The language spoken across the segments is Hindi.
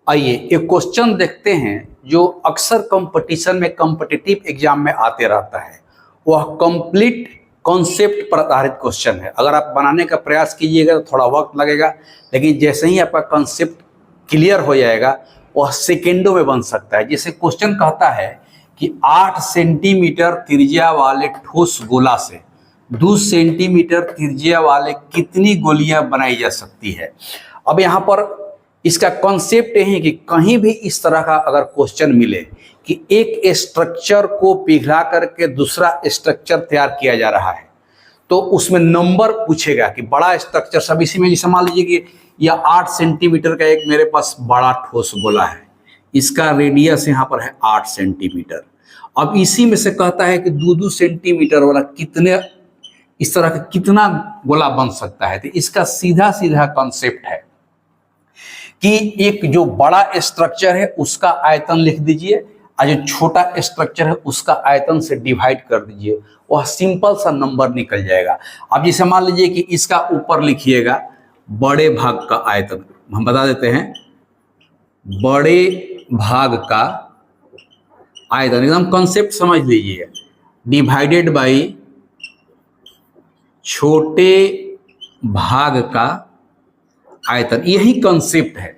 आइए एक क्वेश्चन देखते हैं जो अक्सर कंपटीशन में कॉम्पिटिटिव एग्जाम में आते रहता है। वह कंप्लीट कॉन्सेप्ट पर आधारित क्वेश्चन है। अगर आप बनाने का प्रयास कीजिएगा तो थोड़ा वक्त लगेगा, लेकिन जैसे ही आपका कॉन्सेप्ट क्लियर हो जाएगा वह सेकेंडों में बन सकता है। जैसे क्वेश्चन कहता है कि 8 सेंटीमीटर त्रिज्या वाले ठोस गोला से 2 सेंटीमीटर त्रिज्या वाले कितनी गोलियां बनाई जा सकती है। अब यहाँ पर इसका कॉन्सेप्ट यही है कि कहीं भी इस तरह का अगर क्वेश्चन मिले कि एक स्ट्रक्चर को पिघला करके दूसरा स्ट्रक्चर तैयार किया जा रहा है तो उसमें नंबर पूछेगा कि बड़ा स्ट्रक्चर। सब इसी में जैसे मान लीजिए कि यह 8 सेंटीमीटर का एक मेरे पास बड़ा ठोस गोला है, इसका रेडियस यहाँ पर है 8 सेंटीमीटर। अब इसी में से कहता है कि 2-2 सेंटीमीटर वाला कितने इस तरह का कितना गोला बन सकता है। तो इसका सीधा सीधा कॉन्सेप्ट है कि एक जो बड़ा स्ट्रक्चर है उसका आयतन लिख दीजिए और जो छोटा स्ट्रक्चर है उसका आयतन से डिवाइड कर दीजिए, वह सिंपल सा नंबर निकल जाएगा। अब जैसे मान लीजिए कि इसका ऊपर लिखिएगा बड़े भाग का आयतन, हम बता देते हैं बड़े भाग का आयतन, एकदम कॉन्सेप्ट समझ लीजिए, डिवाइडेड बाई छोटे भाग का आयतन, यही कॉन्सेप्ट है।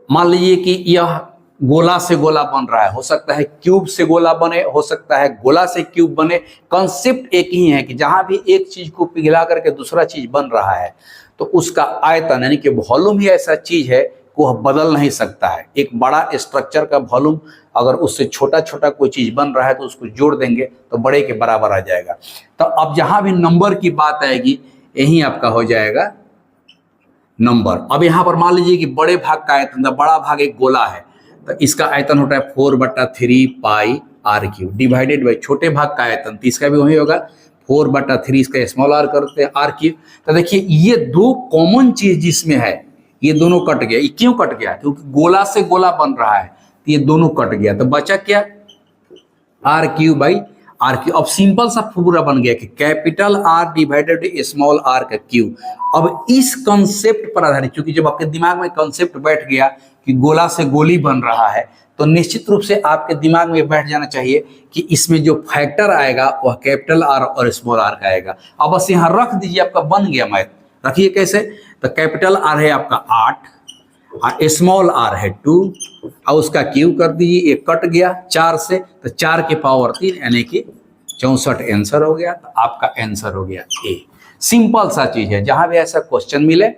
मान लीजिए कि यह गोला से गोला बन रहा है, हो सकता है क्यूब से गोला बने, हो सकता है गोला से क्यूब बने। कॉन्सेप्ट एक ही है कि जहां भी एक चीज को पिघला करके दूसरा चीज बन रहा है तो उसका आयतन यानी कि वॉल्यूम ही ऐसा चीज है कि वह बदल नहीं सकता है। एक बड़ा स्ट्रक्चर का वॉल्यूम अगर उससे छोटा छोटा कोई चीज बन रहा है तो उसको जोड़ देंगे तो बड़े के बराबर आ जाएगा। तो अब जहां भी नंबर की बात आएगी यही आपका हो जाएगा नंबर। अब यहाँ पर मान लीजिए कि बड़े भाग का आयतन, बड़ा भाग एक गोला है तो इसका आयतन होता है 4/3 पाई आर क्यूब डिवाइडेड बाई छोटे भाग का आयतन, तो इसका भी वही होगा 4/3, इसका स्मॉल आर करते हैं आर क्यूब। तो देखिए ये दो कॉमन चीज जिसमें है ये दोनों कट गया। ये क्यों कट गया? क्योंकि गोला से गोला बन रहा है तो ये दोनों कट गया, तो बचा क्या r cube by r cube. अब सिंपल सा फॉर्मूला बन गया कि capital r divided small r का क्यूब। अब इस कॉन्सेप्ट पर आधारित, क्योंकि जब आपके दिमाग में कॉन्सेप्ट बैठ गया कि गोला से गोली बन रहा है तो निश्चित रूप से आपके दिमाग में बैठ जाना चाहिए कि इसमें जो फैक्टर आएगा वह कैपिटल आर और स्मॉल आर का आएगा। अब बस यहाँ रख दीजिए, आपका बन गया मैथ। रखिए कैसे, तो कैपिटल आर है आपका 8 और स्मॉल आर है 2 और उसका क्यूब कर दीजिए, ये कट गया 4 से, तो 4 के पावर 3 यानी कि 64 आंसर हो गया। तो आपका आंसर हो गया ए। सिंपल सा चीज है, जहां भी ऐसा क्वेश्चन मिले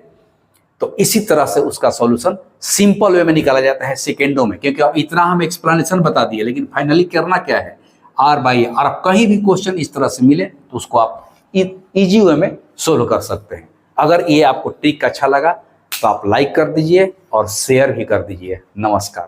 तो इसी तरह से उसका सॉल्यूशन सिंपल वे में निकाला जाता है सेकेंडों में। क्योंकि अब इतना हम एक्सप्लेनेशन बता दिए, लेकिन फाइनली करना क्या है आर बाई आर। कहीं भी क्वेश्चन इस तरह से मिले तो उसको आप इजी वे में सोल्व कर सकते हैं। अगर ये आपको ट्रिक अच्छा लगा तो आप लाइक कर दीजिए और शेयर भी कर दीजिए। नमस्कार।